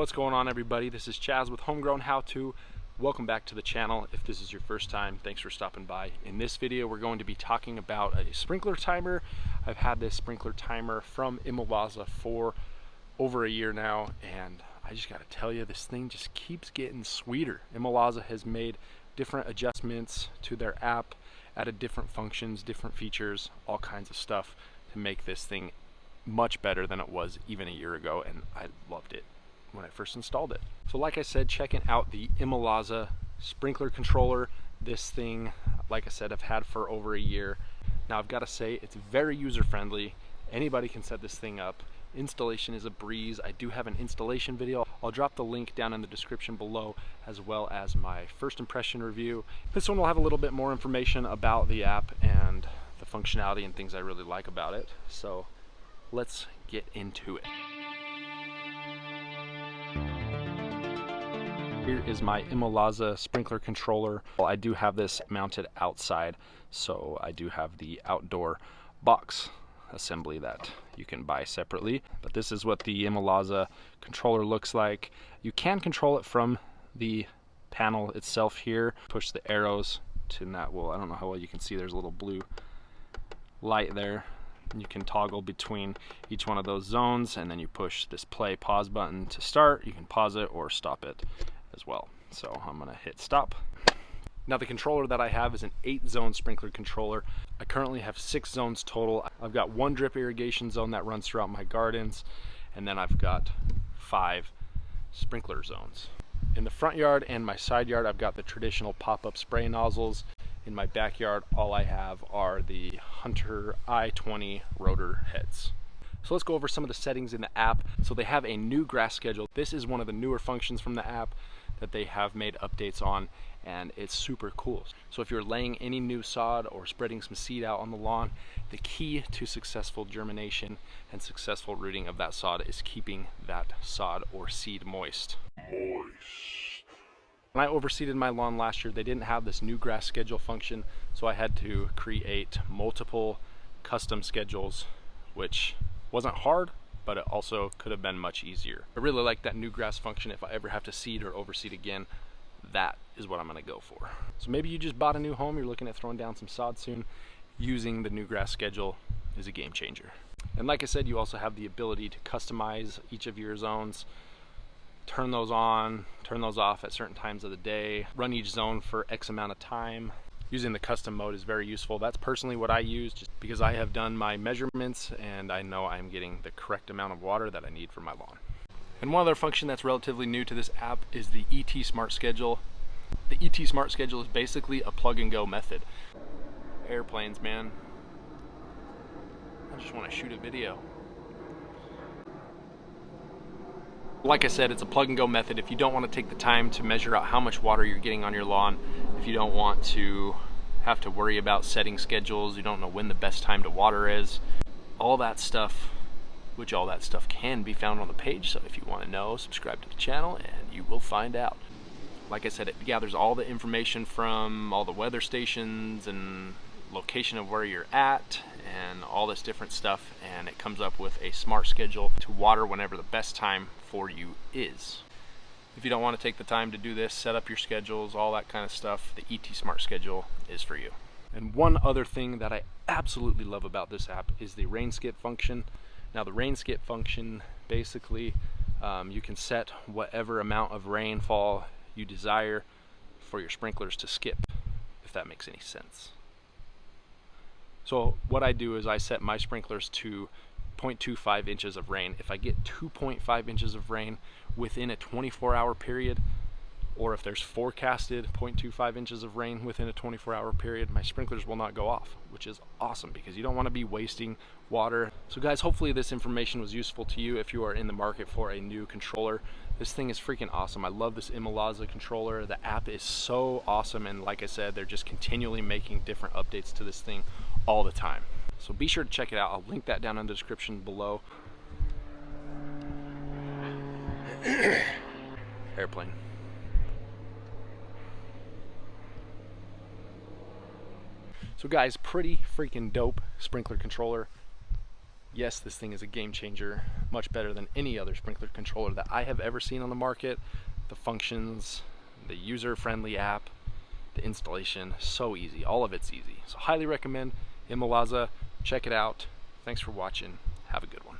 What's going on, everybody? This is Chaz with Homegrown How To. Welcome back to the channel. If this is your first time, thanks for stopping by. In this video, we're going to be talking about a sprinkler timer. I've had this sprinkler timer from Imolaza for over a year now, and I just gotta tell you, this thing just keeps getting sweeter. Imolaza has made different adjustments to their app, added different functions, different features, all kinds of stuff to make this thing much better than it was even a year ago, and I loved it when I first installed it. So like I said, checking out the Imolaza Sprinkler Controller. This thing, like I said, I've had for over a year. Now I've got to say, it's very user-friendly. Anybody can set this thing up. Installation is a breeze. I do have an installation video. I'll drop the link down in the description below, as well as my first impression review. This one will have a little bit more information about the app and the functionality and things I really like about it. So let's get into it. Here is my Imolaza Sprinkler Controller. Well, I do have this mounted outside, so I do have the outdoor box assembly that you can buy separately. But this is what the Imolaza controller looks like. You can control it from the panel itself here. Push the arrows to that. Well, I don't know how well you can see, there's a little blue light there. You can toggle between each one of those zones, and then you push this play pause button to start. You can pause it or stop it as well. So I'm gonna hit stop. Now the controller that I have is an 8-zone sprinkler controller. I currently have 6 zones total. I've got 1 drip irrigation zone that runs throughout my gardens, and then I've got 5 sprinkler zones. In the front yard and my side yard, I've got the traditional pop-up spray nozzles. In my backyard, all I have are the Hunter i20 rotor heads. So let's go over some of the settings in the app. So they have a new grass schedule. This is one of the newer functions from the app that they have made updates on, and it's super cool. So if you're laying any new sod or spreading some seed out on the lawn, the key to successful germination and successful rooting of that sod is keeping that sod or seed moist. When I overseeded my lawn last year, they didn't have this new grass schedule function, so I had to create multiple custom schedules, which wasn't hard, but it also could have been much easier. I really like that new grass function. If I ever have to seed or overseed again, that is what I'm gonna go for. So maybe you just bought a new home, you're looking at throwing down some sod soon. Using the new grass schedule is a game changer. And like I said, you also have the ability to customize each of your zones, turn those on, turn those off at certain times of the day, run each zone for X amount of time. Using the custom mode is very useful. That's personally what I use, just because I have done my measurements and I know I'm getting the correct amount of water that I need for my lawn. And one other function that's relatively new to this app is the ET Smart Schedule. The ET Smart Schedule is basically a plug and go method. Airplanes, man. I just want to shoot a video. Like I said, it's a plug and go method. If you don't want to take the time to measure out how much water you're getting on your lawn, if you don't want to have to worry about setting schedules, you don't know when the best time to water is, all that stuff, which all that stuff can be found on the page. So if you want to know, subscribe to the channel and you will find out. Like I said, it gathers all the information from all the weather stations and location of where you're at and all this different stuff, and it comes up with a smart schedule to water whenever the best time for you is. If you don't want to take the time to do this, set up your schedules, all that kind of stuff, the ET Smart Schedule is for you. And one other thing that I absolutely love about this app is the Rainscape function. Now the Rainscape function, basically you can set whatever amount of rainfall you desire for your sprinklers to skip, if that makes any sense. So what I do is I set my sprinklers to 0.25 inches of rain. If I get 2.5 inches of rain within a 24-hour period, or if there's forecasted 0.25 inches of rain within a 24-hour period, my sprinklers will not go off, which is awesome because you don't want to be wasting water. So guys, hopefully this information was useful to you if you are in the market for a new controller. This thing is freaking awesome. I love this Imolaza controller. The app is so awesome, and like I said, they're just continually making different updates to this thing all the time. So be sure to check it out. I'll link that down in the description below. Airplane. So guys, pretty freaking dope sprinkler controller. Yes, this thing is a game changer, much better than any other sprinkler controller that I have ever seen on the market. The functions, the user-friendly app, the installation, so easy. All of it's easy. So highly recommend Imolaza. Check it out. Thanks for watching. Have a good one.